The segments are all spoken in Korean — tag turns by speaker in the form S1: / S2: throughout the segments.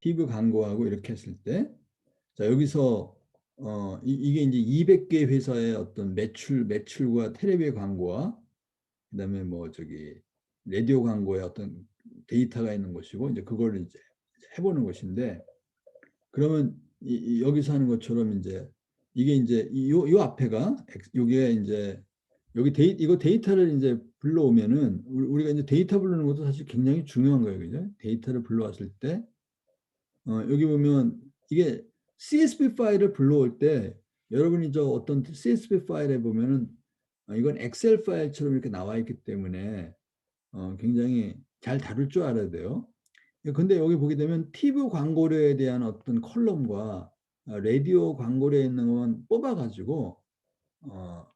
S1: TV 광고하고 이렇게 했을 때, 자, 여기서 이게 이제 200개 회사의 어떤 매출과 텔레비전 광고와 그다음에 뭐 저기 라디오 광고의 어떤 데이터가 있는 것이고 이제 그걸 이제 해보는 것인데 그러면 여기서 하는 것처럼 이제 이게 이제 요 앞에가 요게 이제 여기 이거 데이터를 이제 불러오면은 우리가 이제 데이터 부르는 것도 사실 굉장히 중요한 거예요, 그죠? 데이터를 불러왔을 때 여기 보면 이게 CSV 파일을 불러올 때 여러분이 저 어떤 CSV 파일에 보면은 이건 엑셀 파일처럼 이렇게 나와 있기 때문에 굉장히 잘 다룰 줄 알아야 돼요. 근데 여기 보게 되면 TV 광고료에 대한 어떤 컬럼과 라디오 광고료에 있는 건 뽑아가지고 어,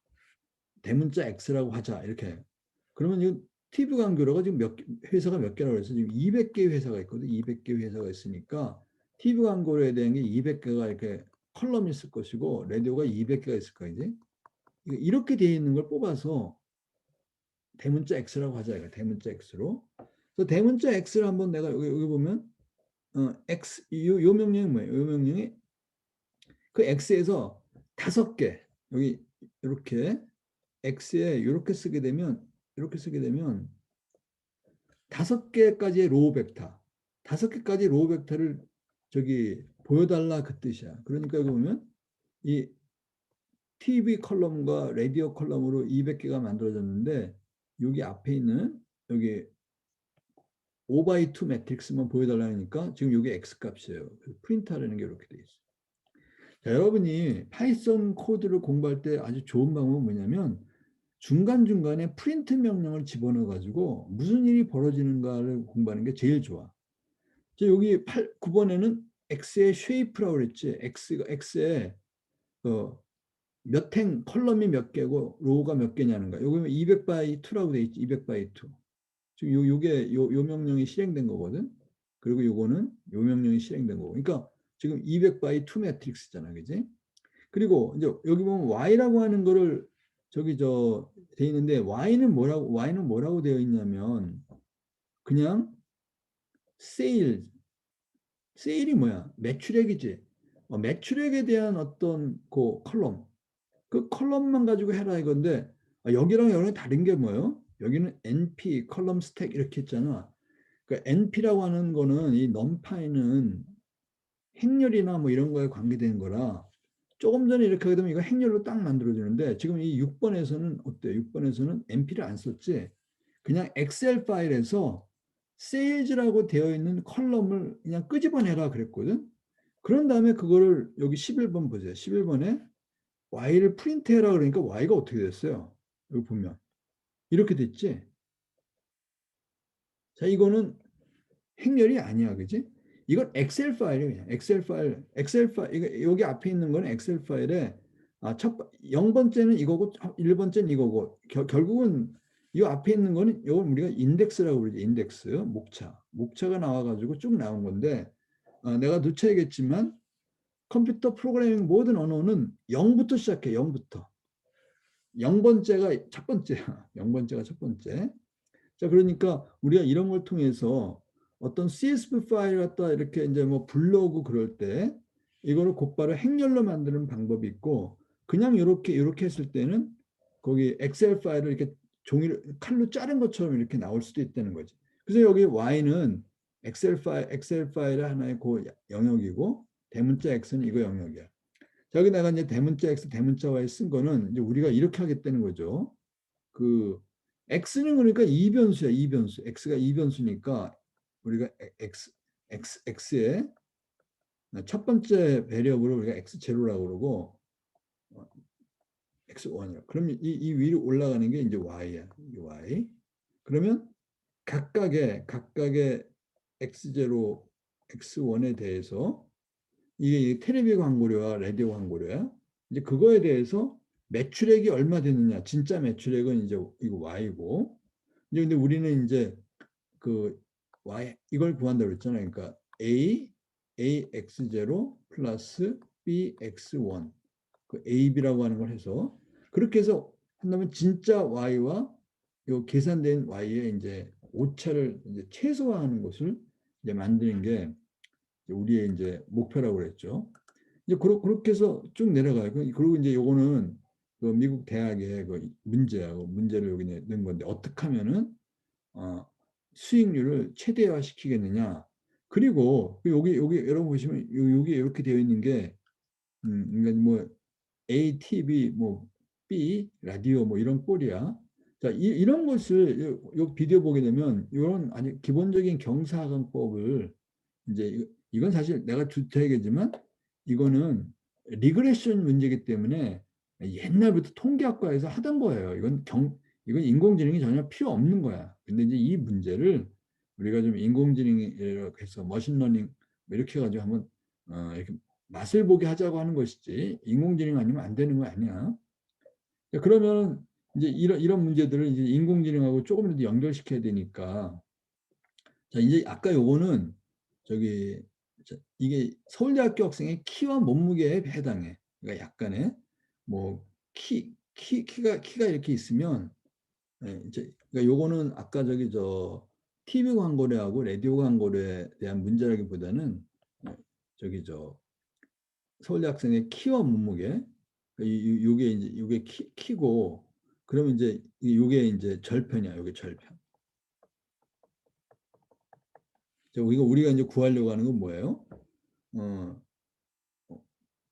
S1: 대문자 X라고 하자 이렇게. 그러면 이 TV 광고료가 지금 회사가 몇 개라고 해서 지금 200개 회사가 있거든. 200개 회사가 있으니까 TV 광고료에 대한 게 200개가 이렇게 컬럼이 있을 것이고 라디오가 200개가 있을 거야 이제. 이렇게 되어 있는 걸 뽑아서 대문자 X라고 하자 이거 대문자 X로. 그래서 대문자 X를 한번 내가 여기 보면 X 요 명령이 뭐예요? 요 명령이 그 X에서 5개 여기 이렇게 X에 이렇게 쓰게 되면 5개까지의 로우 벡터 5개까지 로우 벡터를 저기 보여달라 그 뜻이야. 그러니까 여기 보면 이 TV 컬럼과 라디오 컬럼으로 200개가 만들어졌는데 여기 앞에 있는 여기 5x2 매트릭스만 보여달라니까 지금 이게 X 값이에요. 프린트하려는 게 이렇게 돼 있어요. 자, 여러분이 파이썬 코드를 공부할 때 아주 좋은 방법은 뭐냐면 중간중간에 프린트 명령을 집어넣어 가지고 무슨 일이 벌어지는가를 공부하는 게 제일 좋아. 자, 여기 9번에는 X의 쉐이프라고 그랬지. X에 컬럼이 몇 개고 로우가 몇 개냐는 거야. 여기 200 by 2라고 돼 있지. 200 by 2. 지금 요 명령이 실행된 거거든. 그리고 요거는 요 명령이 실행된 거고. 그러니까 지금 200 by 2 매트릭스잖아. 그지? 그리고 이제 여기 보면 Y라고 하는 거를 저기 돼 있는데 Y는 뭐라고 되어 있냐면 그냥 세일 세일이 뭐야? 매출액이지. 매출액에 대한 어떤 그 컬럼 그 컬럼만 가지고 해라 이건데 여기랑 여기랑 다른 게 뭐예요? 여기는 NP 컬럼 스택 이렇게 했잖아. 그 NP라고 하는 거는 이 넘파이는 행렬이나 뭐 이런 거에 관계된 거라 조금 전에 이렇게 하게 되면 이거 행렬로 딱 만들어주는데 지금 이 6번에서는 어때? 6번에서는 NP를 안 썼지. 그냥 엑셀 파일에서 세일즈라고 되어 있는 컬럼을 그냥 끄집어내라 그랬거든. 그런 다음에 그거를 여기 11번 보세요. 11번에 Y를 프린트해라 그러니까 Y가 어떻게 됐어요? 여기 보면 이렇게 됐지. 자, 이거는 행렬이 아니야, 그지? 이건 엑셀 파일이에요. 엑셀 파일, 여기 앞에 있는 거는 엑셀 파일에 0번째는 이거고 1번째는 이거고 결국은 이 앞에 있는 거는 이걸 우리가 인덱스라고 그러죠. 인덱스, 목차가 나와가지고 쭉 나온 건데 내가 누차야겠지만 컴퓨터 프로그래밍 모든 언어는 0부터 시작해. 0부터. 0번째가 첫 번째야. 0번째가 첫 번째. 자, 그러니까 우리가 이런 걸 통해서 어떤 CSV 파일 갖다 이렇게 이제 뭐 불러오고 그럴 때 이거를 곧바로 행렬로 만드는 방법이 있고 그냥 이렇게 했을 때는 거기 엑셀 파일을 이렇게 종이를 칼로 자른 것처럼 이렇게 나올 수도 있다는 거지. 그래서 여기 Y는 엑셀 파일의 하나의 그 영역이고 대문자 X는 이거 영역이야. 자, 여기 내가 이제 대문자 X, 대문자 Y 쓴 거는 이제 우리가 이렇게 하겠다는 거죠. 그 x는 그러니까 이변수야, 이변수. x가 이변수니까 우리가 x의 첫 번째 배리어블을 우리가 x0라고 그러고 x1이야. 그럼 이 위로 올라가는 게 이제 y야. y. 그러면 각각의 x0, x1에 대해서 이게 텔레비 광고료와 라디오 광고료야. 이제 그거에 대해서 매출액이 얼마 되느냐. 진짜 매출액은 이제 이거 y고. 이제 근데 우리는 이제 그 y 이걸 구한다고 그랬잖아요. 그러니까 ax0 플러스 bx1 그 ab라고 하는 걸 해서 그렇게 해서 한다면 진짜 y와 요 계산된 y의 이제 오차를 이제 최소화하는 것을 이제 만드는 게 우리의 이제 목표라고 그랬죠. 이제 그렇게 해서 쭉 내려가요. 그리고 이제 요거는 그 미국 대학의 그 문제를 여기 넣은 건데 어떻게 하면은 수익률을 최대화 시키겠느냐. 그리고 여기 여러분 보시면 여기 이렇게 되어 있는 게 그러니까 뭐 A, TV, 뭐 B, 라디오 뭐 이런 꼴이야. 자, 이런 것을 요 비디오 보게 되면 이런 아주 기본적인 경사학원법을 이제 이건 사실 내가 주택이지만 이거는 리그레션 문제이기 때문에 옛날부터 통계학과에서 하던 거예요. 이건 인공지능이 전혀 필요 없는 거야. 근데 이제 이 문제를 우리가 좀 인공지능이라고 해서 머신러닝 뭐 이렇게 해가지고 한번 이렇게 맛을 보게 하자고 하는 것이지 인공지능 아니면 안 되는 거 아니야. 그러면 이제 이런 문제들을 이제 인공지능하고 조금 더 연결시켜야 되니까 자 이제 아까 요거는 저기 이게 서울대학교 학생의 키와 몸무게에 해당해. 그러니까 약간의 뭐 키가 이렇게 있으면 이제 그러니까 요거는 아까 TV 광고료하고 라디오 광고료에 대한 문제라기보다는 저기 서울대 학생의 키와 몸무게 요게 이제 요게 키고 그러면 이제 요게 이제 절편이야. 요게 절편. 이거 우리가 이제 구하려고 하는 건 뭐예요? 어,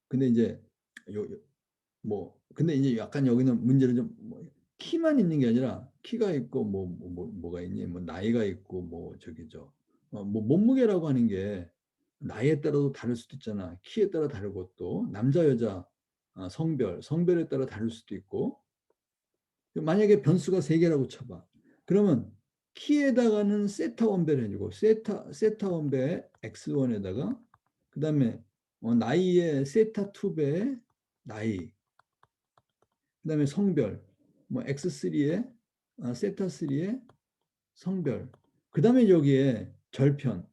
S1: 근데 이제 근데 이제 약간 여기는 문제는 좀뭐 키만 있는 게 아니라 키가 있고 뭐가 있니? 뭐 나이가 있고 뭐 뭐 몸무게라고 하는 게 나이에 따라도 다를 수도 있잖아. 키에 따라 다르고 또 남자 여자 성별에 따라 다를 수도 있고 만약에 변수가 세 개라고 쳐봐. 그러면 키에다가는 세타 원배를 해주고 세타 원배에 x1에다가 그 다음에 나이에 세타 2배의 나이 그 다음에 성별 뭐 x3에 세타 3의 성별 그 다음에 여기에 절편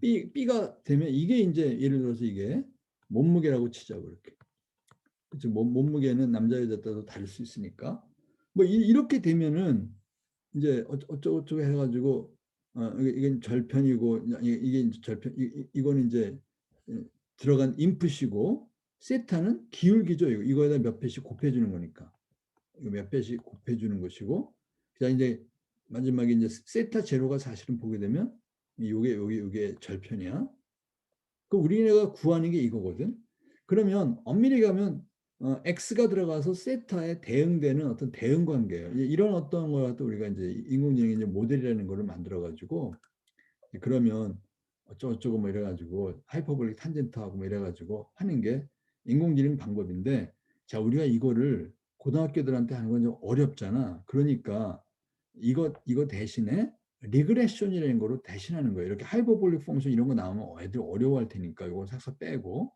S1: B가 되면 이게 이제 예를 들어서 이게 몸무게라고 치자고 이렇게 그렇죠. 몸무게는 남자 여자 따라 다를 수 있으니까 뭐 이렇게 되면은 이제 어쩌고 해가지고 이건 절편이고 이게 이제 절편 이거는 이제 들어간 인풋이고 세타는 기울기죠. 이거에다 몇 배씩 곱해주는 거니까 이거 몇 배씩 곱해주는 것이고 그다음 이제 마지막에 이제 세타 제로가 사실은 보게 되면 요게 절편이야. 그 우리네가 구하는 게 이거거든. 그러면 엄밀히 가면 x가 들어가서 세타에 대응되는 어떤 대응 관계예요. 이런 어떤 걸 갖다 우리가 이제 인공지능 이제 모델이라는 거를 만들어 가지고 그러면 어쩌고 뭐 이래 가지고 하이퍼볼릭 탄젠트하고 뭐 이래 가지고 하는 게 인공지능 방법인데 자 우리가 이거를 고등학교들한테 하는 건 좀 어렵잖아. 그러니까 이거 대신에 리그레션이라는 거로 대신하는 거예요. 이렇게 하이퍼볼릭 펑션 이런 거 나오면 애들 어려워할 테니까 이거 싹싹 빼고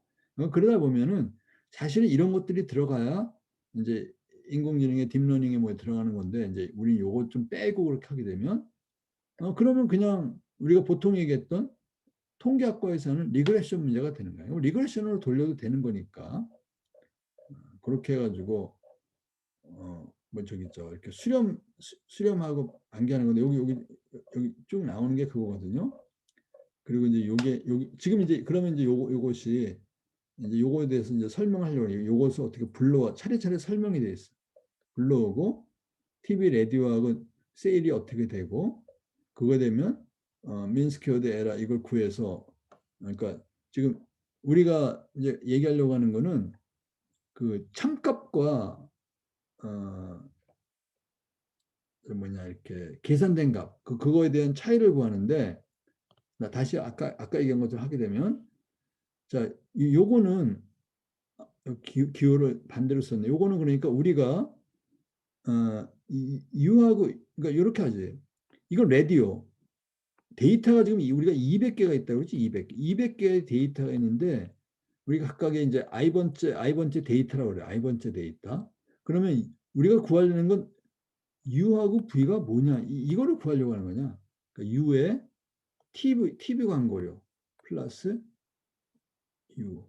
S1: 그러다 보면은 사실은 이런 것들이 들어가야 이제 인공지능의 딥러닝에 뭐 들어가는 건데 이제 우리 요거 좀 빼고 그렇게 하게 되면 그러면 그냥 우리가 보통 얘기했던 통계학과에서는 리그레션 문제가 되는 거예요. 리그레션으로 돌려도 되는 거니까 그렇게 해가지고 뭐 이렇게 수렴하고 암기하는 건데 여기 쭉 나오는 게 그거거든요. 그리고 이제 여기 지금 이제 그러면 이제 요것이 이제 요거에 대해서 이제 설명하려고 해요. 요것을 어떻게 불러와 차례차례 설명이 돼 있어. 불러오고 TV 라디오하고 세일이 어떻게 되고 그거 되면 민스퀘어드 에라 이걸 구해서 그러니까 지금 우리가 이제 얘기하려고 하는 거는 그 참값과 이렇게 계산된 값 그거에 대한 차이를 구하는데 나 다시 아까 얘기한 것처럼 하게 되면 자 요거는 기호를 반대로 썼네. 요거는 그러니까 우리가 U하고 그러니까 이렇게 하지. 이건 라디오 데이터가 지금 우리가 200개가 있다고 그러지 200개의 데이터가 있는데 우리가 각각의 이제 i번째 데이터라고 그래. i번째 데이터. 그러면 우리가 구하려는 건 U하고 V가 뭐냐 이거를 구하려고 하는 거냐. 그러니까 U의 TV 광고료 플러스 U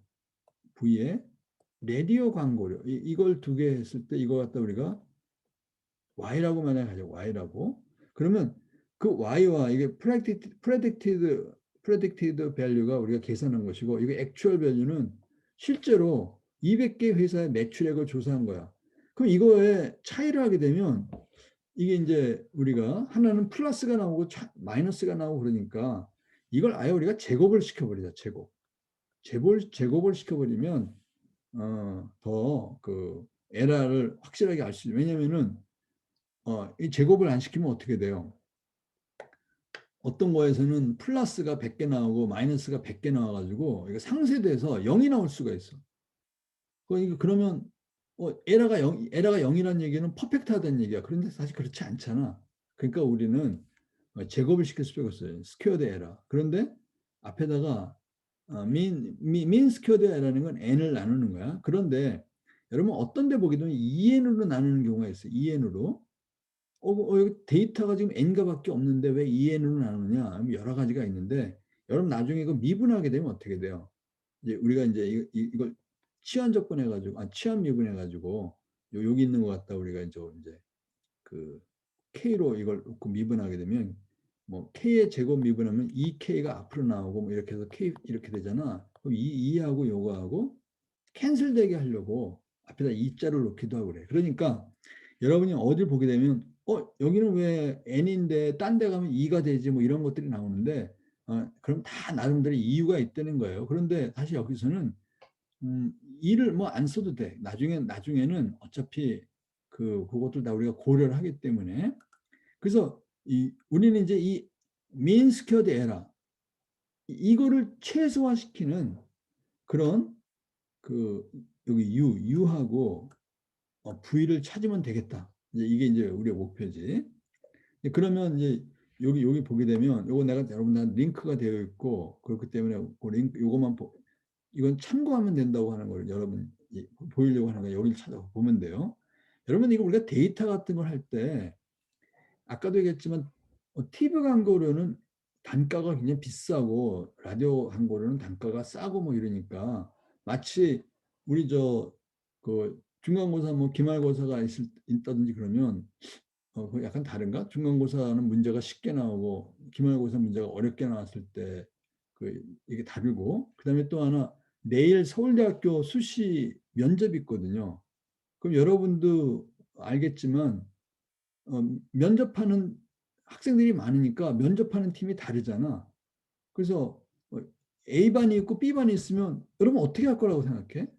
S1: V의 라디오 광고료 이걸 두 개 했을 때 이거 갖다 우리가 Y라고 만약에 하죠. Y라고. 그러면 그 Y와 이게 predicted predicted value가 우리가 계산한 것이고, 이거 actual value는 실제로 200개 회사의 매출액을 조사한 거야. 그럼 이거에 차이를 하게 되면 이게 이제 우리가 하나는 플러스가 나오고 마이너스가 나오고 그러니까 이걸 아예 우리가 제곱을 시켜버리자. 제곱을 시켜버리면 더 그 에러를 확실하게 알 수 있어요. 왜냐면은 이 제곱을 안 시키면 어떻게 돼요? 어떤 거에서는 플러스가 100개 나오고 마이너스가 100개 나와가지고 이거 상쇄돼서 0이 나올 수가 있어. 그러면 에러가 0이라는 얘기는 퍼펙트하다는 얘기야. 그런데 사실 그렇지 않잖아. 그러니까 우리는 제곱을 시킬 수가 없어요. 스퀘어드 에러. 그런데 앞에다가 민 스퀘어드 에러라는 건 n을 나누는 거야. 그런데 여러분 어떤 데 보게 되면 2n으로 나누는 경우가 있어요. 2n으로. 여기 데이터가 지금 n가 밖에 없는데 왜 2n으로 나누느냐? 여러 가지가 있는데 여러분 나중에 이거 미분하게 되면 어떻게 돼요? 이제 우리가 이제 이걸 치환 접근해가지고 치환 미분해가지고 여기 있는 것 같다 우리가 이제 그 k로 이걸 놓고 미분하게 되면 뭐 k의 제곱 미분하면 2k가 앞으로 나오고 뭐 이렇게 해서 k 이렇게 되잖아. 그럼 이 2하고 요거하고 캔슬되게 하려고 앞에다 2자를 놓기도 하고 그래. 그러니까 여러분이 어딜 보게 되면 여기는 왜 n인데 딴 데 가면 2가 되지 뭐 이런 것들이 나오는데 그럼 다 나름대로 이유가 있다는 거예요. 그런데 사실 여기서는 2를 뭐 안 써도 돼. 나중에는 어차피 그것들 다 우리가 고려를 하기 때문에 그래서 우리는 이제 이 mean squared error 이거를 최소화시키는 그런 여기 U하고 V를 찾으면 되겠다. 이게 이제 우리의 목표지. 그러면 이제 여기 보게 되면 요거 내가 여러분한테 링크가 되어 있고 그렇기 때문에 그 링크 요거만 이건 참고하면 된다고 하는 걸 여러분 보이려고 하는 거 여기를 찾아보면 돼요. 여러분 이거 우리가 데이터 같은 걸 할 때 아까도 얘기했지만 TV 광고료는 단가가 굉장히 비싸고 라디오 광고료는 단가가 싸고 뭐 이러니까 마치 우리 그 중간고사 뭐 기말고사가 있다든지 그러면 약간 다른가? 중간고사는 문제가 쉽게 나오고 기말고사 문제가 어렵게 나왔을 때 이게 다르고 그다음에 또 하나 내일 서울대학교 수시 면접이 있거든요. 그럼 여러분도 알겠지만 면접하는 학생들이 많으니까 면접하는 팀이 다르잖아. 그래서 A반이 있고 B반이 있으면 여러분 어떻게 할 거라고 생각해?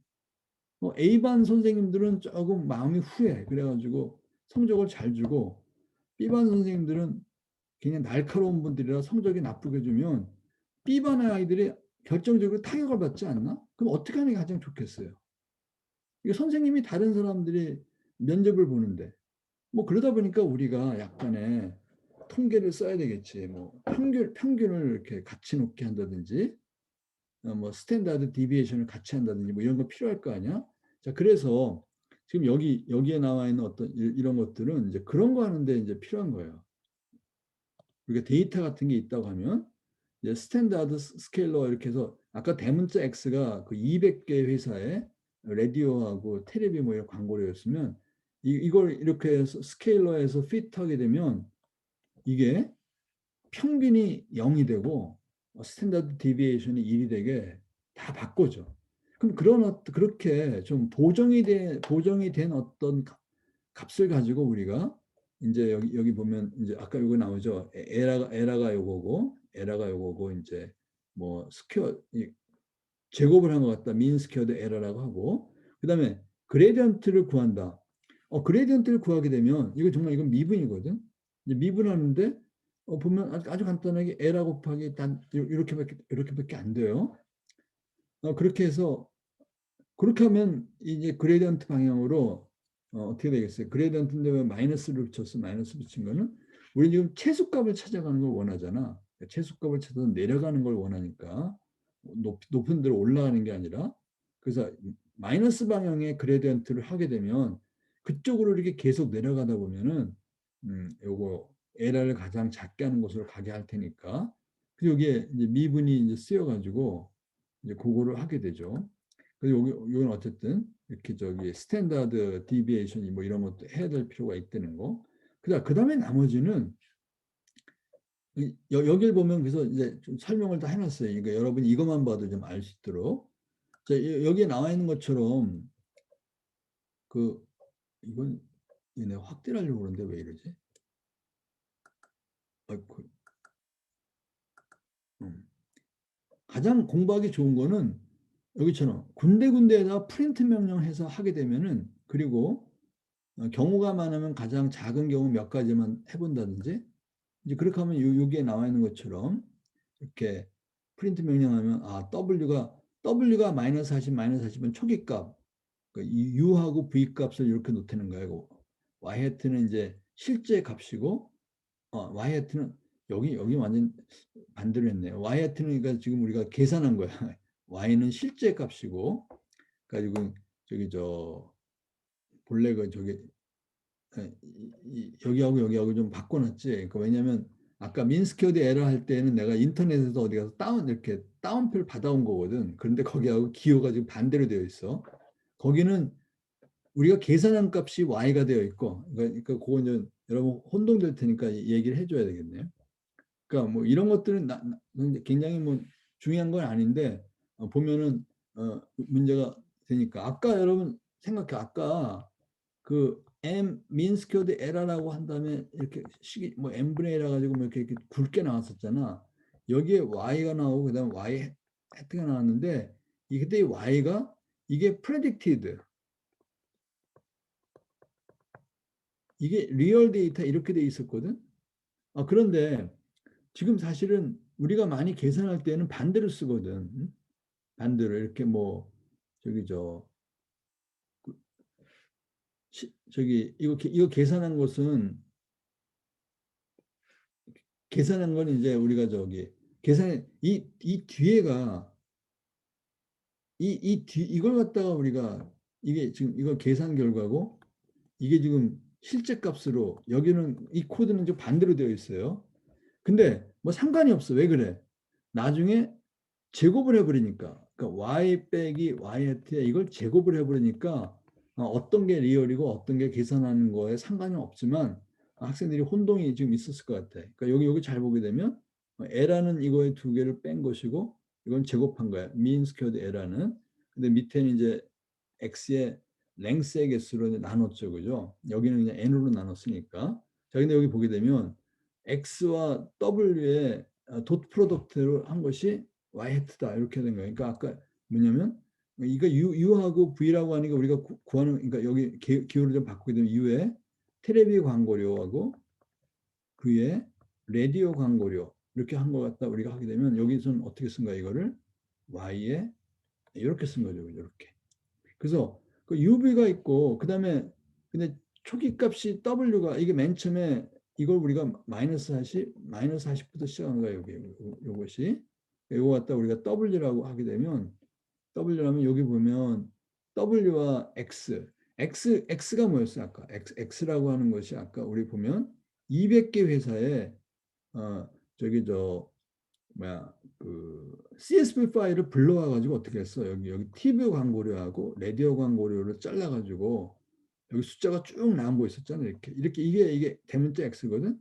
S1: A반 선생님들은 조금 마음이 후해. 그래가지고 성적을 잘 주고 B반 선생님들은 그냥 날카로운 분들이라 성적이 나쁘게 주면 B반의 아이들이 결정적으로 타격을 받지 않나? 그럼 어떻게 하는 게 가장 좋겠어요? 이게 선생님이 다른 사람들이 면접을 보는데 뭐 그러다 보니까 우리가 약간의 통계를 써야 되겠지. 뭐 평균을 이렇게 같이 놓게 한다든지 뭐 스탠다드 디비에이션을 같이 한다든지 뭐 이런 거 필요할 거 아니야? 자, 그래서 지금 여기에 나와 있는 어떤 이런 것들은 이제 그런 거 하는데 이제 필요한 거예요. 우리가 데이터 같은 게 있다고 하면 이제 스탠다드 스케일러 이렇게 해서 아까 대문자 X가 그 200개 회사에 라디오하고 텔레비 뭐 이런 광고료였으면 이걸 이렇게 해서 스케일러에서 피트하게 되면 이게 평균이 0이 되고 스탠다드 디비에이션이 1이 되게 다 바꿔줘. 그럼 그렇게 좀 보정이 된 어떤 값을 가지고 우리가 이제 여기 보면 이제 아까 요거 나오죠. 에라가 요거고 이제 뭐 제곱을 한 것 같다. 민 스퀘어드 에러라고 하고 그다음에 그레디언트를 구한다. 그레디언트를 구하게 되면 이건 미분이거든. 이제 미분하는데 보면 아주 간단하게 에라 곱하기 단 이렇게밖에 안 돼요. 그렇게 해서 그렇게 하면 이제 그레디언트 방향으로 어떻게 되겠어요? 그레디언트인데 왜 마이너스를 붙였어? 마이너스 붙인 거는 우리 지금 최소값을 찾아가는 걸 원하잖아. 최소값을 찾아서 내려가는 걸 원하니까 높은 데로 올라가는 게 아니라 그래서 마이너스 방향의 그레디언트를 하게 되면 그쪽으로 이렇게 계속 내려가다 보면은 요거 에라를 가장 작게 하는 곳으로 가게 할 테니까 그래서 여기에 이제 미분이 이제 쓰여가지고 이제 그거를 하게 되죠. 그래서 여기는 어쨌든 이렇게 스탠다드 디비에이션이 뭐 이런 것도 해야 될 필요가 있다는 거. 그다음에 나머지는 여기를 보면 그래서 이제 좀 설명을 다 해놨어요. 그러니까 여러분이 이것만 봐도 좀 알 수 있도록. 자, 여기에 나와 있는 것처럼 그 이건 얘네 확대를 하려고 그러는데 왜 이러지? 아이고, 음. 가장 공부하기 좋은 거는 여기처럼 군데군데에다 프린트 명령해서 하게 되면은 그리고 경우가 많으면 가장 작은 경우 몇 가지만 해본다든지 이제 그렇게 하면 여기에 나와 있는 것처럼 이렇게 프린트 명령하면 W가 마이너스 40 마이너스 40은 초기값 그러니까 U하고 V 값을 이렇게 놓다는 거예요. Y 해트는 이제 실제 값이고 Y 해트는 여기 완전 반대로 했네요. Y 해트는 그러니까 지금 우리가 계산한 거야. Y는 실제 값이고 가지고 저기 저 본래 그 저기 여기하고 좀 바꿔놨지. 그러니까 왜냐면 아까 민스퀘어드 에러 할 때는 내가 인터넷에서 어디 가서 이렇게 다운표를 받아온 거거든. 그런데 거기하고 기호가 지금 반대로 되어 있어. 거기는 우리가 계산한 값이 y가 되어 있고, 그러니까 그건 좀 여러분 혼동될 테니까 얘기를 해줘야 되겠네요. 그러니까 뭐 이런 것들은 굉장히 뭐 중요한 건 아닌데 보면은 문제가 되니까 아까 여러분 생각해 아까 그 m 민스퀘어드 에러라고 한 다음에 이렇게 식이 뭐 m분의 1 해가지고 뭐 이렇게 굵게 나왔었잖아. 여기에 y가 나오고 그다음 y 해트가 나왔는데 그때 이 y가 이게 predicted 이게 리얼 데이터 이렇게 돼 있었거든. 그런데 지금 사실은 우리가 많이 계산할 때는 반대로 쓰거든. 응? 반대로 이렇게 뭐 저기 저기 이거 계산한 것은 계산한 건 이제 우리가 저기 계산 이 뒤에가 이걸 갖다가 우리가 이게 지금 이거 계산 결과고 이게 지금 실제 값으로 여기는 이 코드는 좀 반대로 되어 있어요. 근데 뭐 상관이 없어. 왜 그래? 나중에 제곱을 해버리니까 그러니까 y 빼기 y 해트에 이걸 제곱을 해버리니까 어떤 게 리얼이고 어떤 게 계산하는 거에 상관은 없지만 학생들이 혼동이 지금 있었을 것 같아. 그러니까 여기 잘 보게 되면 L라는 이거의 두 개를 뺀 것이고 이건 제곱한 거야. mean squared L라는. 근데 밑에는 이제 x의 랭스의 개수로 나눴죠, 그죠? 여기는 그냥 n으로 나눴으니까. 자, 근데 여기 보게 되면 x와 w의 돗 프로덕트를 한 것이 y 해트다 이렇게 된 거예요. 그러니까 아까 뭐냐면 이거 u하고 v라고 하는 게 우리가 구하는 그러니까 여기 기호를 좀 바꾸게 되면 u에 테레비 광고료하고 v에 라디오 광고료 이렇게 한 것 같다 우리가 하게 되면 여기서는 어떻게 쓴 거야 이거를 y에 이렇게 쓴 거죠, 이렇게. 그래서 그 UV가 있고 그다음에 근데 초기 값이 W가 이게 맨 처음에 이걸 우리가 마이너스 40부터 시작하는 거예요. 여기 요것이 요거 갖다 우리가 W라고 하게 되면 W라면 여기 보면 W와 X가 뭐였어요? 아까 X라고 하는 것이 아까 우리 보면 200개 회사에 저기 뭐야 그 CSV 파일을 불러와 가지고 어떻게 했어? 여기 TV 광고료하고 라디오 광고료를 잘라 가지고 여기 숫자가 쭉 나온 거 있었잖아. 이렇게 이게 대문자 X거든.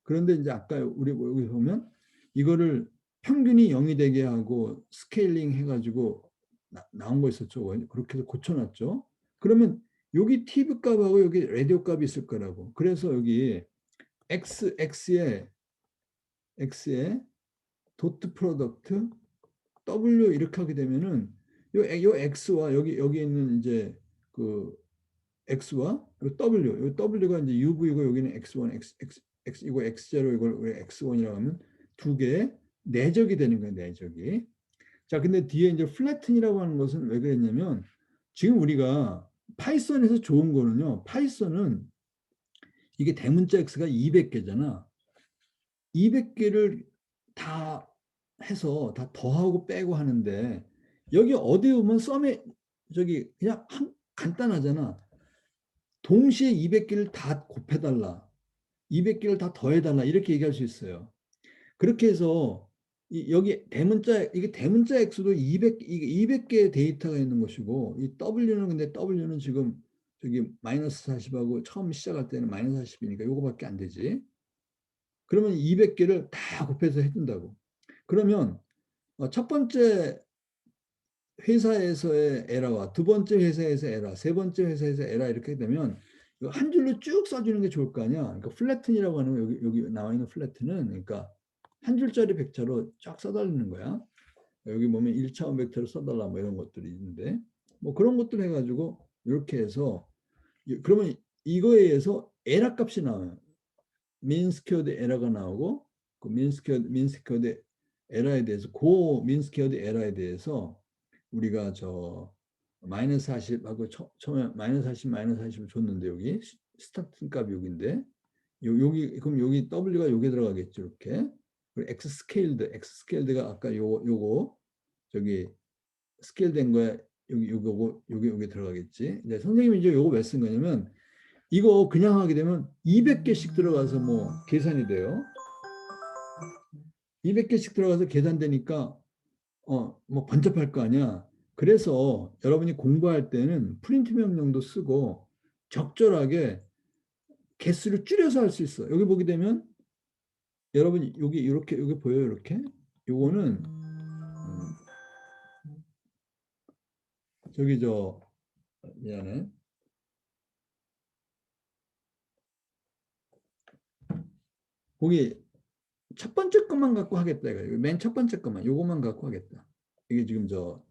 S1: 그런데 이제 아까 우리 여기 보면 이거를 평균이 0이 되게 하고 스케일링 해가지고 나온 거 있었죠. 그렇게 해서 고쳐놨죠. 그러면 여기 TV 값하고 여기 라디오 값이 있을 거라고. 그래서 여기 X에 도트 프로덕트 W 이렇게 하게 되면은 요 X와 여기 있는 이제 그 X와 요 W, 요 W가 이제 UV고 여기는 X1, 이거 X0 이걸 X1이라고 하면 두 개의 내적이 되는 거예요, 내적이. 자, 근데 뒤에 이제 플래튼이라고 하는 것은 왜 그랬냐면 지금 우리가 파이썬에서 좋은 거는요. 파이썬은 이게 대문자 X가 200개잖아. 200개를 다 해서 다 더하고 빼고 하는데 여기 어디 보면 썸에 저기 그냥 간단하잖아. 동시에 200개를 다 곱해달라. 200개를 다 더해달라. 이렇게 얘기할 수 있어요. 그렇게 해서 여기 이게 대문자 X도 200개 데이터가 있는 것이고 이 W는 근데 W는 지금 저기 마이너스 40하고 처음 시작할 때는 마이너스 40이니까 요거밖에 안 되지. 그러면 200개를 다 곱해서 해준다고. 그러면 첫 번째 회사에서의 에러와 두 번째 회사에서 에러, 세 번째 회사에서 에러 이렇게 되면 한 줄로 쭉 써주는 게 좋을 거 아니야. 그러니까 플래튼이라고 하는 거, 여기 나와 있는 플래튼은 그러니까 한 줄짜리 벡터로 쫙 써달리는 거야. 여기 보면 1차원 벡터로 써달라 뭐 이런 것들이 있는데 뭐 그런 것들 해가지고 이렇게 해서 그러면 이거에 의해서 에러 값이 나와요. 민스퀘어드 에러가 나오고 그 민스퀘어드 에러에 대해서 민스퀘어드 에러에 대해서 우리가 저 마이너스 40하고 처음에 마이너스 40 마이너스 40을 줬는데 여기 스타트 값이 여기인데 여기 그럼 여기 W가 여기 들어가겠죠 이렇게. 그리고 X 스케일드가 아까 요거 저기 스케일 된 거에 여기 들어가겠지. 이제 선생님이 이제 요거 왜 쓴 거냐면 이거 그냥 하게 되면 200개씩 들어가서 뭐 계산이 돼요. 200개씩 들어가서 계산되니까 뭐 번잡할 거 아니야. 그래서 여러분이 공부할 때는 프린트 명령도 쓰고 적절하게 개수를 줄여서 할 수 있어. 여기 보게 되면 여러분이 여기 이렇게 여기 보여요, 이렇게. 요거는 저기 저 미안해. 거기 첫 번째 것만 갖고 하겠다 이거. 맨 첫 번째 것만 요것만 갖고 하겠다. 이게 지금 저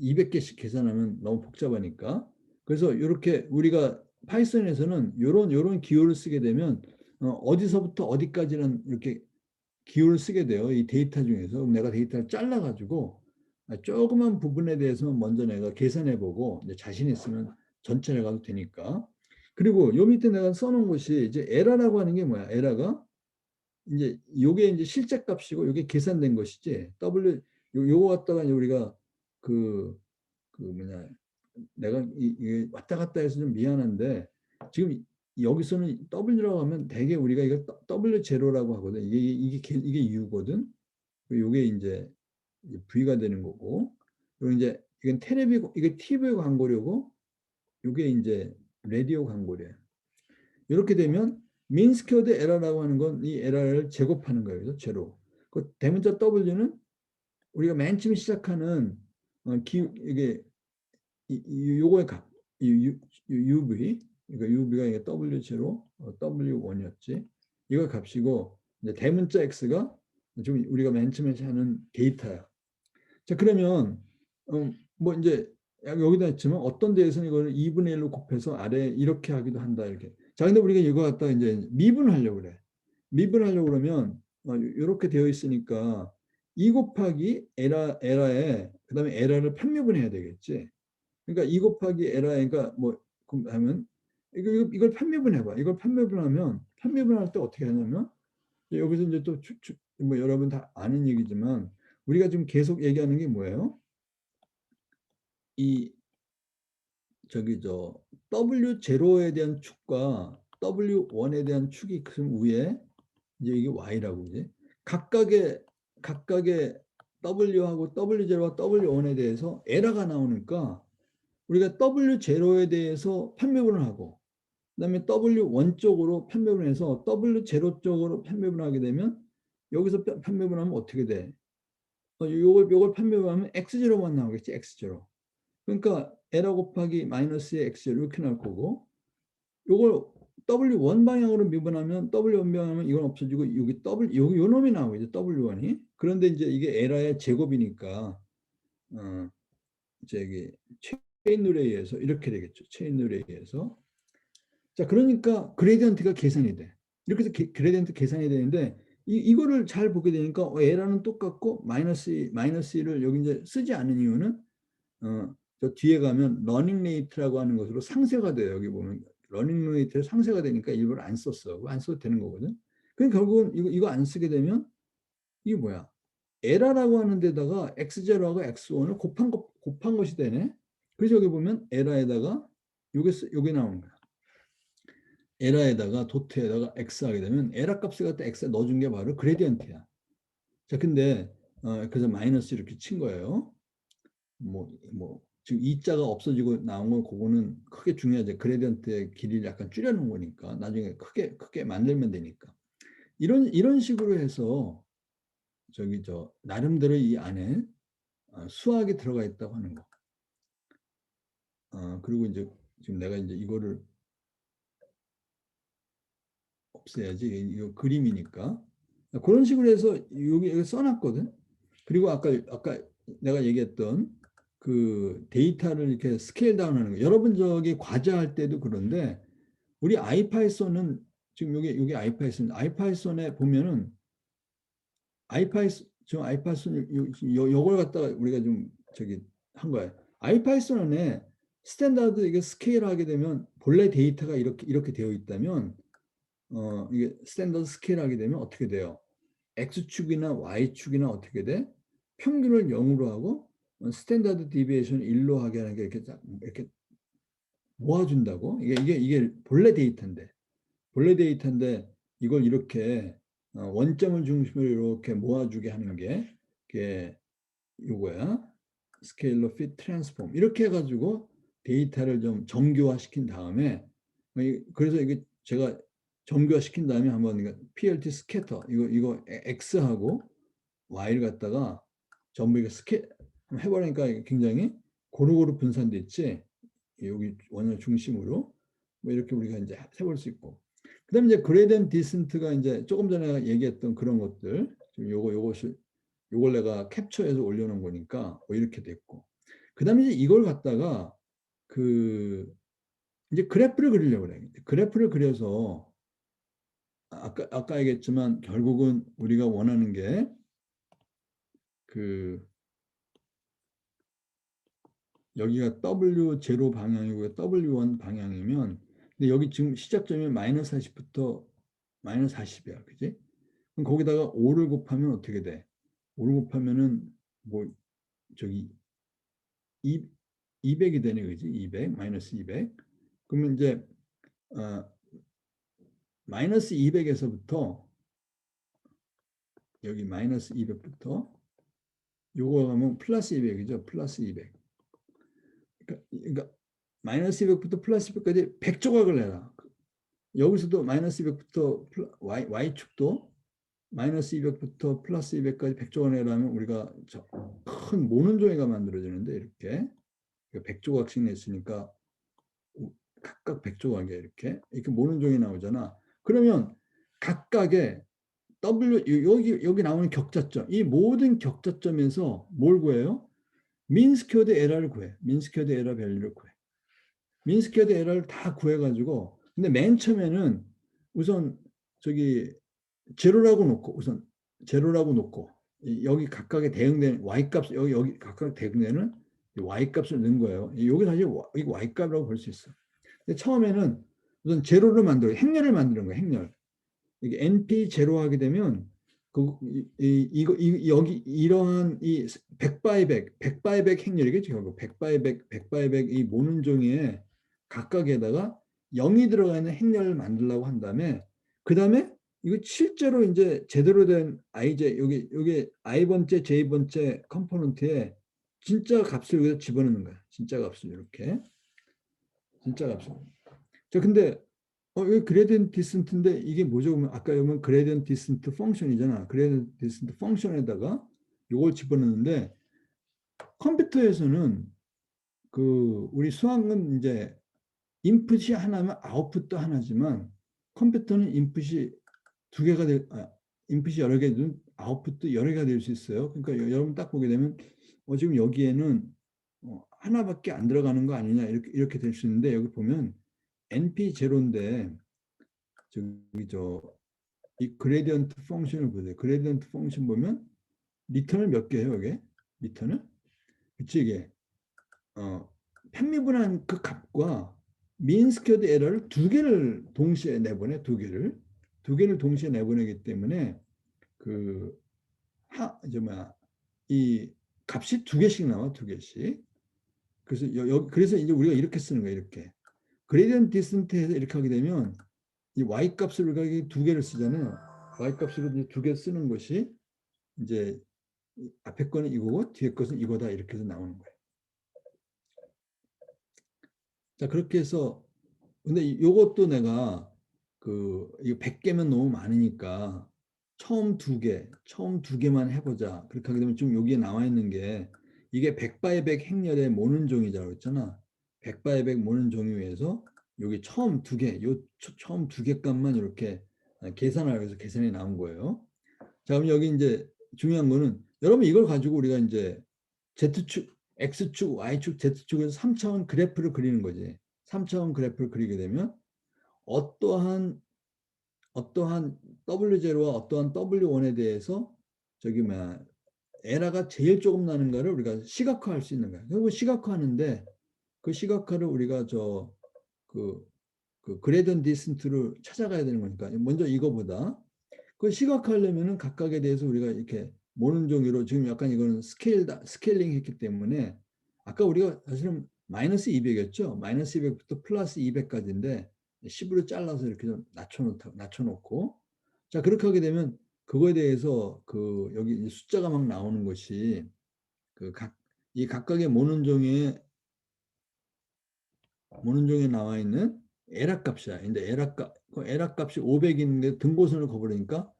S1: 200개씩 계산하면 너무 복잡하니까. 그래서 이렇게 우리가 파이썬에서는 요런 기호를 쓰게 되면 어디서부터 어디까지는 이렇게 기호를 쓰게 돼요. 이 데이터 중에서. 그럼 내가 데이터를 잘라가지고 조그만 부분에 대해서 먼저 내가 계산해보고 자신 있으면 전체를 가도 되니까. 그리고 요 밑에 내가 써놓은 것이 이제 에러라고 하는 게 뭐야? 에러가 이제 요게 이제 실제 값이고 요게 계산된 것이지. 요거 갖다가 우리가 그 뭐냐 내가 이게 왔다 갔다 해서 좀 미안한데 지금 여기서는 W라고 하면 대개 우리가 이거 W 제로라고 하거든. 이게 U거든. 요게 이제 V가 되는 거고. 그리고 이제 이건 이게 TV 광고료고 요게 이제 라디오 광고료야. 이렇게 되면 민스퀘어드 에러라고 하는 건 이 에러를 제곱하는 거예요. 그래서 제로. 그 대문자 W는 우리가 맨 처음 시작하는 이게 요거의 값, UV, 그러니까 UV가 이게 W0, W1이었지. 이거 값이고 이제 대문자 X가 지금 우리가 맨 처음에 하는 데이터야. 자 그러면 뭐 이제 여기다 했지만 어떤 데에서는 이걸 2분의 1로 곱해서 아래 이렇게 하기도 한다 이렇게. 자 근데 우리가 이거 갖다 이제 미분하려고 그래. 미분하려고 그러면 이렇게 되어 있으니까 2 곱하기 에라에 그다음에 에라를 편미분해야 되겠지. 그러니까 2 곱하기 에라니까 뭐 하면 이걸 편미분해봐. 이걸 편미분하면 편미분할 때 어떻게 하냐면 여기서 이제 또 뭐 여러분 다 아는 얘기지만 우리가 지금 계속 얘기하는 게 뭐예요? 이 저기 저 W0에 대한 축과 W1에 대한 축이 그 위에 이제 이게 Y라고 이제 각각의 W하고 W0와 W1에 대해서 에러가 나오니까 우리가 W0에 대해서 편매분을 하고 그다음에 W1 쪽으로 편매분을 해서 W0 쪽으로 편매분을 하게 되면 여기서 편매분하면 어떻게 돼? 요걸 편매분하면 X0만 나오겠지, X0. 그러니까 에러 곱하기 마이너스의 X0 이렇게 나올 거고 요걸 W1 방향으로 미분하면 W1 방향하면 이건 없어지고 여기 여기 요 놈이 나오죠, W1이. 그런데 이제 이게 에러의 제곱이니까 저기 체인 룰에 의해서 이렇게 되겠죠. 체인 룰에 의해서. 자, 그러니까 그레디언트가 계산이 돼. 이렇게 해서 그레디언트 계산이 되는데 이거를 잘 보게 되니까 에러는 똑같고 마이너스 1을 여기 이제 쓰지 않은 이유는 저 뒤에 가면 러닝 레이트라고 하는 것으로 상쇄가 돼요. 여기 보면 러닝 레이트에 상쇄가 되니까 일부러 안 썼어. 안 써도 되는 거거든. 그럼 결국은 이거 안 쓰게 되면 이게 뭐야? 에라라고 하는 데다가 x0하고 x1을 곱한 것이 되네. 그래서 여기 보면 에라에다가 요게 나오는 거야. 에라에다가 도트에다가 x 하게 되면 에라 값을 갖다 x에 넣어준 게 바로 그레디언트야. 자, 근데 그래서 마이너스 이렇게 친 거예요. 뭐 지금 이 자가 없어지고 나온 건 그거는 크게 중요하지. 그레디언트의 길이를 약간 줄여놓은 거니까 나중에 크게 만들면 되니까. 이런 식으로 해서 나름대로 이 안에 수학이 들어가 있다고 하는 거. 그리고 이제 지금 내가 이제 이거를 없애야지. 이거 그림이니까. 그런 식으로 해서 여기 써놨거든. 그리고 아까 내가 얘기했던 그 데이터를 이렇게 스케일 다운하는 거. 여러분 저기 과제할 때도 그런데 우리 아이파이썬은 지금 여기 아이파이썬에 보면은 지금 아이파이썬 요걸 갖다가 우리가 좀 저기 한 거예요. 아이파이썬에 스탠다드 이게 스케일하게 되면 본래 데이터가 이렇게 되어 있다면 이게 스탠다드 스케일하게 되면 어떻게 돼요? X축이나 Y축이나 어떻게 돼? 평균을 0으로 하고 스탠다드 디비에이션 1로 하게 하는 게 이렇게 모아준다고? 이게 본래 데이터인데 이걸 이렇게 원점을 중심으로 이렇게 모아주게 하는 게 이게 이거야. 스케일러 핏 트랜스폼 이렇게 해가지고 데이터를 좀 정교화시킨 다음에 그래서 이게 제가 정교화시킨 다음에 한번 PLT 스캐터 이거 X하고 Y를 갖다가 전부 이거 해버리니까 굉장히 고루고루 분산됐지. 여기 원을 중심으로 뭐 이렇게 우리가 이제 해볼 수 있고. 그다음에 이제 그레디언트 디센트가 이제 조금 전에 얘기했던 그런 것들. 지금 요걸 내가 캡처해서 올려놓은 거니까 뭐 이렇게 됐고. 그다음에 이제 이걸 갖다가 그 이제 그래프를 그리려고 그래. 그래프를 그려서 아까 얘기했지만 결국은 우리가 원하는 게 그 여기가 W0 방향이고 W1 방향이면 근데 여기 지금 시작점이 마이너스 40부터 마이너스 40이야. 그지? 그럼 거기다가 5를 곱하면 어떻게 돼? 5를 곱하면은 뭐 저기 200이 되네. 그지? 200 마이너스 200. 그러면 이제 어, 마이너스 200에서부터 여기 마이너스 200부터 요거 가면 플러스 200이죠. 플러스 200. 그러니까 마이너스 200부터 플러스 200까지 100조각을 내라. 여기서도 마이너스 200부터 Y축도 마이너스 200부터 플러스 200까지 100조각 내라면 우리가 큰 모눈종이가 만들어지는데 이렇게 100조각씩 냈으니까 각각 100조각에 이렇게 모눈종이 나오잖아. 그러면 각각의 여기 나오는 격자점 이 모든 격자점에서 뭘 구해요? 민스퀘어드 에러를 구해. 민스퀘어드 에러 밸류를 구해. 민스퀘어드 에러를 다 구해가지고 근데 맨 처음에는 우선 저기 제로라고 놓고 여기 각각의 대응되는 y값 여기 각각 대응되는 y값을 넣은 거예요. 여기 사실 이거 y값이라고 볼 수 있어. 근데 처음에는 우선 제로를 만들어 행렬을 만드는 거예요. 행렬. 이게 np 제로 하게 되면 여기 이러한 이 100 행렬이겠죠. 결국 100 이 모는 종이에 각각에다가 0이 들어가 있는 행렬을 만들려고 한 다음에 그 다음에 이거 실제로 이제 제대로 된 ij 여기 i 번째 j 번째 컴포넌트에 진짜 값을 여기다 집어넣는 거야. 진짜 값을 이렇게 진짜 값을. 자 근데 여기 그레디언트 디센트인데 이게 뭐죠? 그러면 아까 여기 그레디언트 디센트 펑션이잖아. 그레디언트 디센트 펑션에다가 이걸 집어넣는데 컴퓨터에서는 그 우리 수학은 이제 인풋이 하나면 아웃풋도 하나지만 컴퓨터는 인풋이 두 개가 인풋이 여러 개든 아웃풋도 여러 개가 될 수 있어요. 그러니까 여러분 딱 보게 되면 지금 여기에는 하나밖에 안 들어가는 거 아니냐 이렇게 될 수 있는데 여기 보면 np 제로인데 이 그레디언트 펑션을 보세요. 그레디언트 펑션 보면 리턴을 몇 개예요, 이게? 리턴을? 그치, 이게 편미분한 그 값과 민스퀘어드 에러를 두 개를 동시에 내보내, 두 개를 동시에 내보내기 때문에 이 값이 두 개씩 나와, 두 개씩. 그래서 이제 우리가 이렇게 쓰는 거예요, 이렇게. 그레디언트 디센트에서 이렇게 하게 되면 이 y 값을 우리가 두 개를 쓰잖아요. y 값으로 이제 두 개 쓰는 것이 이제 앞에 거는 이거고 뒤에 것은 이거다 이렇게 해서 나오는 거예요. 자 그렇게 해서 근데 요것도 내가 이거 100개면 너무 많으니까 처음 두 개만 해보자. 그렇게 하게 되면 지금 여기에 나와 있는 게 이게 100 바이 100 행렬의 모는종이라고 했잖아. 100 바이 100 모는종이 위해서 여기 처음 두 개, 처음 두 개 값만 이렇게 계산하라고 해서 계산이 나온 거예요. 자, 그럼 여기 이제 중요한 거는 여러분 이걸 가지고 우리가 이제 Z축, X축, Y축, Z축에서 3차원 그래프를 그리는 거지. 3차원 그래프를 그리게 되면 어떠한 W0와 어떠한 W1에 대해서 저기 뭐야 에러가 제일 조금 나는가를 우리가 시각화할 수 있는 거야. 그리고 시각화하는데 그 시각화를 우리가 그 그레이던 디센트를 찾아가야 되는 거니까 먼저 이거보다 그 시각화하려면은 각각에 대해서 우리가 이렇게 모는 종이로 지금 약간 이거는 스케일링 했기 때문에 아까 우리가 사실은 마이너스 200이었죠. 마이너스 200부터 플러스 200까지인데 10으로 잘라서 이렇게 좀 낮춰놓고 자 그렇게 하게 되면 그거에 대해서 그 여기 숫자가 막 나오는 것이 이 각각의 모는 종에 나와 있는 에라 값이야. 근데 에라 값이 500인데 등고선을 거버리니까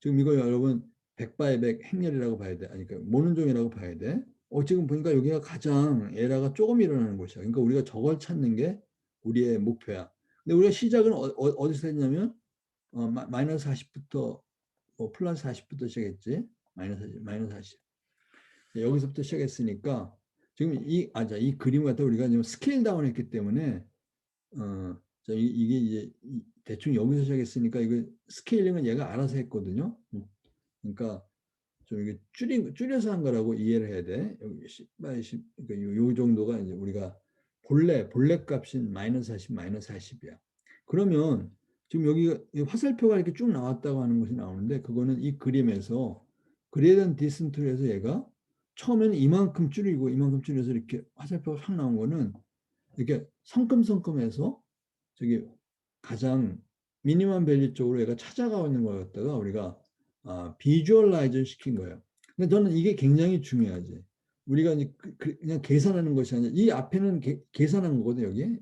S1: 지금 이거 여러분 100 바이 100 행렬이라고 봐야 돼. 아니, 그러니까 모는 종이라고 봐야 돼. 지금 보니까 여기가 가장 에라가 조금 일어나는 곳이야. 그러니까 우리가 저걸 찾는 게 우리의 목표야. 근데 우리가 시작은 어디서 했냐면 마이너스 40부터 플러스 40부터 시작했지. 마이너스 40. 여기서부터 시작했으니까 지금 이 그림 갖다 우리가 지금 스케일 다운 했기 때문에 자, 이게 이제 대충 여기서 시작했으니까 이거 스케일링은 얘가 알아서 했거든요. 그러니까 좀 이게 줄여서 한 거라고 이해를 해야 돼. 여기 10 바이 10, 그러니까 요 정도가 이제 우리가 본래 값인 마이너스 40, 마이너스 40이야. 그러면 지금 여기 화살표가 이렇게 쭉 나왔다고 하는 것이 나오는데 그거는 이 그림에서 그레이던 디스턴트를 해서 얘가 처음에는 이만큼 줄여서 이렇게 화살표가 확 나온 거는 이렇게 성큼성큼해서 저기 가장 미니멈 밸류 쪽으로 얘가 찾아가고 있는 걸 갖다가 우리가 비주얼라이즈를 시킨 거예요. 근데 저는 이게 굉장히 중요하지. 우리가 이제 그냥 계산하는 것이 아니라 이 앞에는 계산한 거거든요. 여기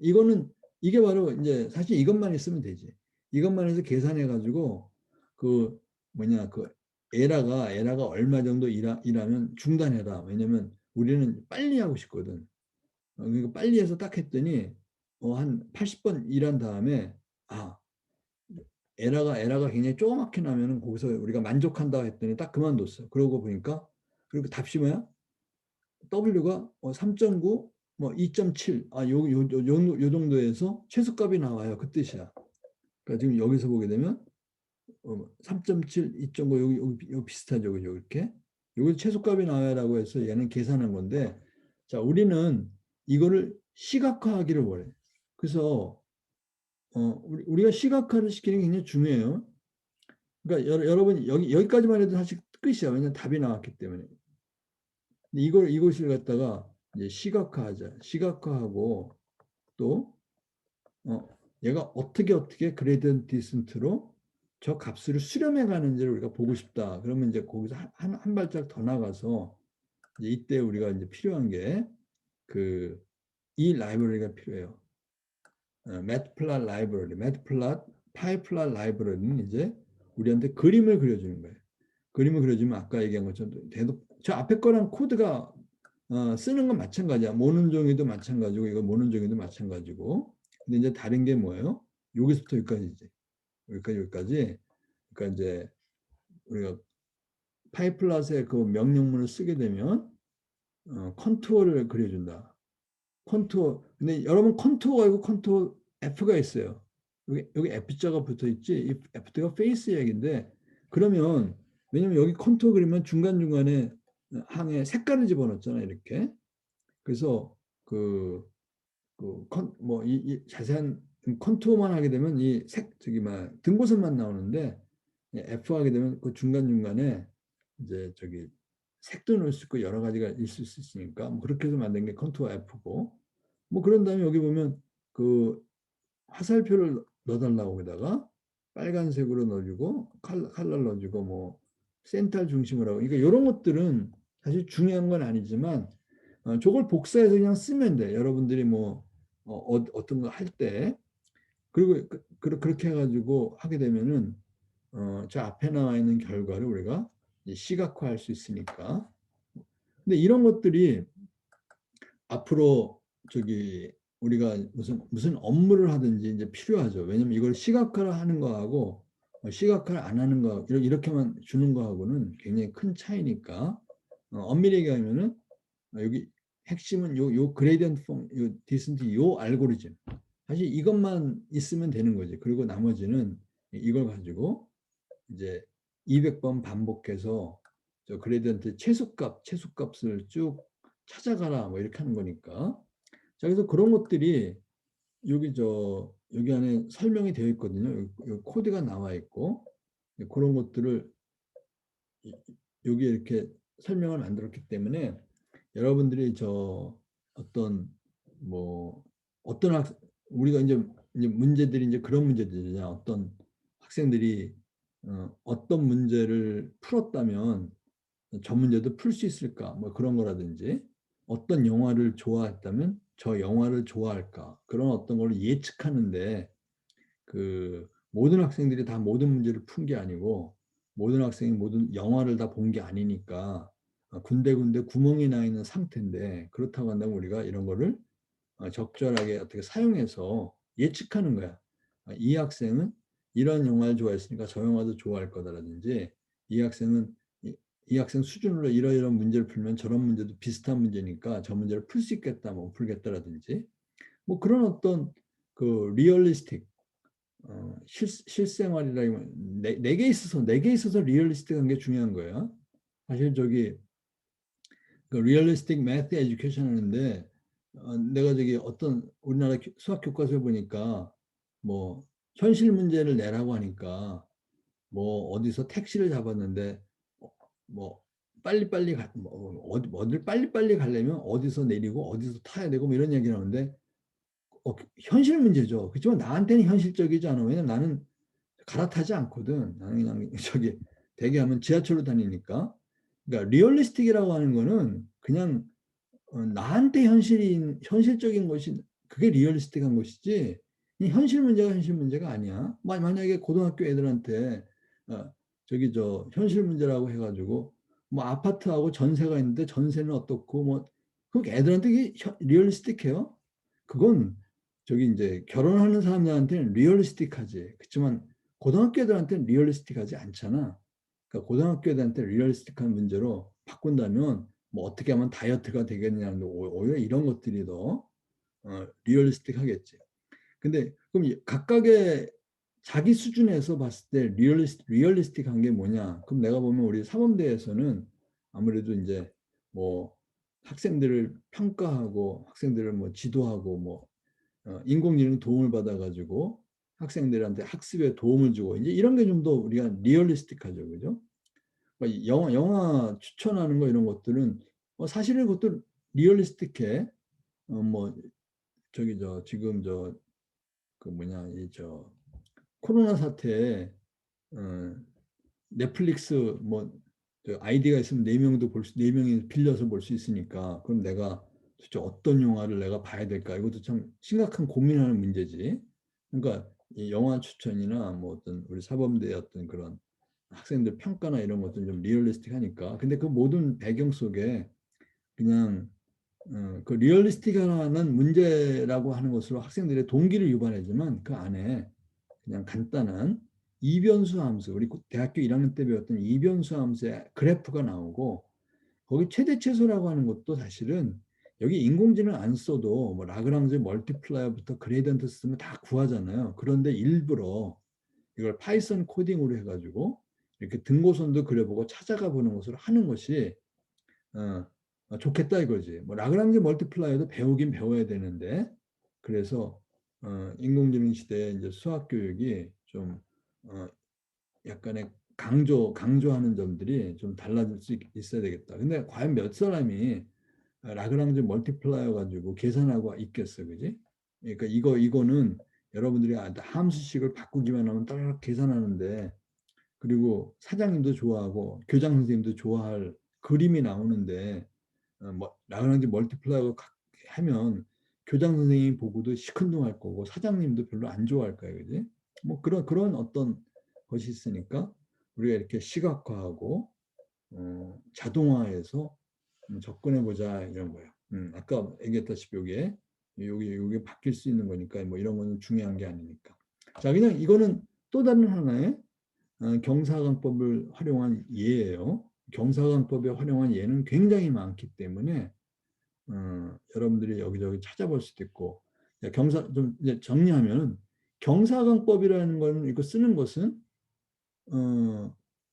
S1: 이게 바로 이제 사실 이것만 있으면 되지. 이것만 해서 계산해 가지고 그 뭐냐 그 에라가 얼마 정도 일하면 중단해라. 왜냐면 우리는 빨리 하고 싶거든. 그러니까 빨리 해서 딱 했더니 한 80번 일한 다음에 아 에러가 굉장히 조그맣게 나면은 거기서 우리가 만족한다 했더니 딱 그만뒀어. 그러고 보니까 그리고 답시 뭐야? W가 3.9, 뭐 2.7, 요 정도에서 최소값이 나와요. 그 뜻이야. 그러니까 지금 여기서 보게 되면 3.7, 2.5 여기 비슷하죠, 그죠? 이렇게 여기 최소값이 나와라고 해서 얘는 계산한 건데, 자 우리는 이거를 시각화하기를 원해. 그래서 우리가 시각화를 시키는 게 굉장히 중요해요. 그러니까 여러분 여기까지만 해도 사실 끝이야. 왜냐면 답이 나왔기 때문에. 이것을 갖다가 이제 시각화하자. 시각화하고 또 얘가 어떻게 그레이디언트 디센트로 저 값을 수렴해 가는지를 우리가 보고 싶다. 그러면 이제 거기서 한 발짝 더 나가서 이때 우리가 이제 필요한 게 이 라이브러리가 필요해요. 매트플랫 라이브러리, 매트플랫 파이플랫 라이브러리는 이제 우리한테 그림을 그려주는 거예요. 그림을 그려주면 아까 얘기한 것처럼 저 앞에 거랑 코드가 쓰는 건 마찬가지야. 모는 종이도 마찬가지고 이거 모는 종이도 마찬가지고. 근데 이제 다른 게 뭐예요? 여기서부터 여기까지지. 여기까지. 그러니까 이제 우리가 파이플랫의 그 명령문을 쓰게 되면 컨투어를 그려준다. 컨투어. 근데 여러분 컨투어가 아니고 컨투어 F가 있어요. 여기 F자가 붙어 있지. 이 F가 페이스 얘기인데 그러면 왜냐면 여기 컨투어 그리면 중간중간에 항에 색깔을 집어넣었잖아 이렇게. 그래서 이 자세한 컨투어만 하게 되면 등고선만 나오는데 F 하게 되면 그 중간중간에 이제 색도 넣을 수 있고 여러 가지가 있을 수 있으니까 뭐 그렇게 해서 만든 게 컨투어 F고 뭐 그런 다음에 여기 보면 그 화살표를 넣어달라고 거기다가 빨간색으로 넣어주고 칼라 넣어주고 뭐 센터 중심으로 하고 그러니까 이런 것들은 사실 중요한 건 아니지만 저걸 복사해서 그냥 쓰면 돼. 여러분들이 뭐 어떤 거 할 때 그리고 그렇게 해가지고 하게 되면은 저 앞에 나와 있는 결과를 우리가 시각화할 수 있으니까. 근데 이런 것들이 앞으로 저기 우리가 무슨 업무를 하든지 이제 필요하죠. 왜냐면 이걸 시각화를 하는 거하고 시각화를 안 하는 거 이렇게만 주는 거하고는 굉장히 큰 차이니까 엄밀히 얘기하면은 여기 핵심은 요 그레이디언트 폼, 요 디센트 요 알고리즘. 사실 이것만 있으면 되는 거지. 그리고 나머지는 이걸 가지고 이제 200번 반복해서 저 그레디언트 최소값을 쭉 찾아가라 뭐 이렇게 하는 거니까. 자, 그래서 그런 것들이 여기 안에 설명이 되어 있거든요. 여기 코드가 나와 있고 그런 것들을 여기 이렇게 설명을 만들었기 때문에 여러분들이 저 어떤 뭐 어떤 우리가 이제 문제들이 이제 그런 문제들이냐 어떤 학생들이 어떤 문제를 풀었다면 저 문제도 풀 수 있을까 뭐 그런 거라든지 어떤 영화를 좋아했다면 저 영화를 좋아할까 그런 어떤 걸 예측하는데 그 모든 학생들이 다 모든 문제를 푼 게 아니고 모든 학생이 모든 영화를 다 본 게 아니니까 군데군데 구멍이 나 있는 상태인데 그렇다고 한다면 우리가 이런 거를 적절하게 어떻게 사용해서 예측하는 거야. 이 학생은 이런 영화를 좋아했으니까 저 영화도 좋아할 거다라든지 이 학생은 이 학생 수준으로 이러이러한 문제를 풀면 저런 문제도 비슷한 문제니까 저 문제를 풀 수 있겠다, 뭐 풀겠다라든지 뭐 그런 어떤 그 리얼리스틱 실생활이라면 내게 있어서 리얼리스틱한 게 중요한 거야. 사실 저기 그 리얼리스틱 매트 에듀케이션 하는데 내가 저기 어떤 우리나라 수학 교과서에 보니까 뭐 현실 문제를 내라고 하니까 뭐 어디서 택시를 잡았는데 뭐 빨리빨리 어딜 빨리빨리 가려면 어디서 내리고 어디서 타야 되고 뭐 이런 얘기 나오는데 현실 문제죠. 그렇지만 나한테는 현실적이지 않아. 왜냐면 나는 갈아타지 않거든. 나는 그냥 저기 대개 하면 지하철로 다니니까. 그러니까 리얼리스틱이라고 하는 거는 그냥 나한테 현실적인 것이 그게 리얼리스틱한 것이지 이 현실 문제가 아니야. 만약에 고등학교 애들한테 어, 저기 저 현실 문제라고 해가지고 뭐 아파트하고 전세가 있는데 전세는 어떻고 뭐 그 애들한테 이게 리얼리스틱해요? 그건 저기 이제 결혼하는 사람들한테는 리얼리스틱하지. 그렇지만 고등학교 애들한테는 리얼리스틱하지 않잖아. 그러니까 고등학교 애들한테 리얼리스틱한 문제로 바꾼다면 뭐 어떻게 하면 다이어트가 되겠냐는 오히려 이런 것들이 더 리얼리스틱 하겠지. 근데 그럼 각각의 자기 수준에서 봤을 때 리얼리스틱한 게 뭐냐? 그럼 내가 보면 우리 사범대에서는 아무래도 이제 뭐 학생들을 평가하고 학생들을 뭐 지도하고 뭐 인공지능 도움을 받아가지고 학생들한테 학습에 도움을 주고 이제 이런 게 좀 더 우리가 리얼리스틱하죠, 그죠? 영화 추천하는 거 이런 것들은 사실은 그것도 리얼리스틱해. 뭐 저기 저 지금 저 그 뭐냐 이 저 코로나 사태에 어, 넷플릭스 뭐 아이디가 있으면 네 명이 빌려서 볼 수 있으니까 그럼 내가 도대체 어떤 영화를 내가 봐야 될까 이것도 참 심각한 고민하는 문제지. 그러니까 이 영화 추천이나 뭐 어떤 우리 사범대의 어떤 그런 학생들 평가나 이런 것들은 좀 리얼리스틱하니까. 근데 그 모든 배경 속에 그냥 그 리얼리스틱한 문제라고 하는 것으로 학생들의 동기를 유발하지만 그 안에 그냥 간단한 이변수 함수, 우리 대학교 1학년 때 배웠던 이변수 함수의 그래프가 나오고 거기 최대 최소라고 하는 것도 사실은 여기 인공지능 안 써도 뭐 라그랑즈 멀티플라이어부터 그레이던트 쓰면 다 구하잖아요. 그런데 일부러 이걸 파이썬 코딩으로 해가지고 이렇게 등고선도 그려보고 찾아가 보는 것으로 하는 것이 좋겠다 이거지. 뭐 라그랑즈 멀티플라이어도 배우긴 배워야 되는데 그래서 인공지능 시대에 이제 수학 교육이 좀 어, 약간의 강조하는 점들이 좀 달라질 수 있어야 되겠다. 근데 과연 몇 사람이 라그랑즈 멀티플라이어 가지고 계산하고 있겠어, 그지? 그러니까 이거는 여러분들이 함수식을 바꾸기만 하면 딱 계산하는데 그리고 사장님도 좋아하고 교장 선생님도 좋아할 그림이 나오는데 뭐 라그랑지 멀티플라이어 하면 교장 선생님이 보고도 시큰둥할 거고 사장님도 별로 안 좋아할 거예요, 그지? 뭐 그런 어떤 것이 있으니까 우리가 이렇게 시각화하고 자동화해서 접근해 보자 이런 거예요. 아까 얘기했다시피 요게 바뀔 수 있는 거니까 뭐 이런 거는 중요한 게 아니니까. 자, 그냥 이거는 또 다른 하나의 경사관법을 활용한 예예요. 경사관법에 활용한 예는 굉장히 많기 때문에 여러분들이 여기저기 찾아볼 수도 있고, 경사 좀 이제 정리하면 경사관법이라는 거는 이거 쓰는 것은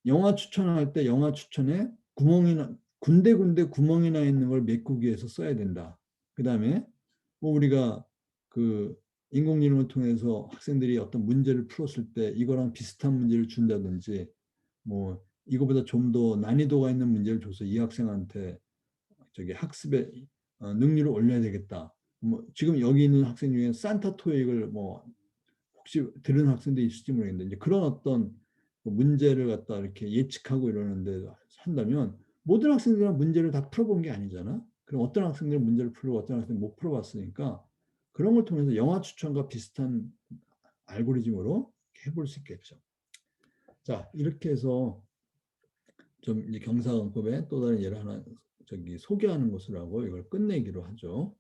S1: 영화 추천할 때 영화 추천에 구멍이나 군데군데 구멍이 나 있는 걸 메꾸기 위해서 써야 된다. 그다음에 뭐 우리가 그 인공지능을 통해서 학생들이 어떤 문제를 풀었을 때 이거랑 비슷한 문제를 준다든지 뭐 이거보다 좀 더 난이도가 있는 문제를 줘서 이 학생한테 저기 학습의 능률을 올려야 되겠다. 뭐 지금 여기 있는 학생 중에 산타 토익을 뭐 혹시 들은 학생도 있을지 모르겠는데 이제 그런 어떤 문제를 갖다 이렇게 예측하고 이러는데 한다면 모든 학생들은 문제를 다 풀어본 게 아니잖아. 그럼 어떤 학생들은 문제를 풀고 어떤 학생들은 못 풀어봤으니까 그런 걸 통해서 영화 추천과 비슷한 알고리즘으로 해볼 수 있겠죠. 자, 이렇게 해서 좀 이제 경사관법의 또 다른 예를 하나 저기 소개하는 것을 하고 이걸 끝내기로 하죠.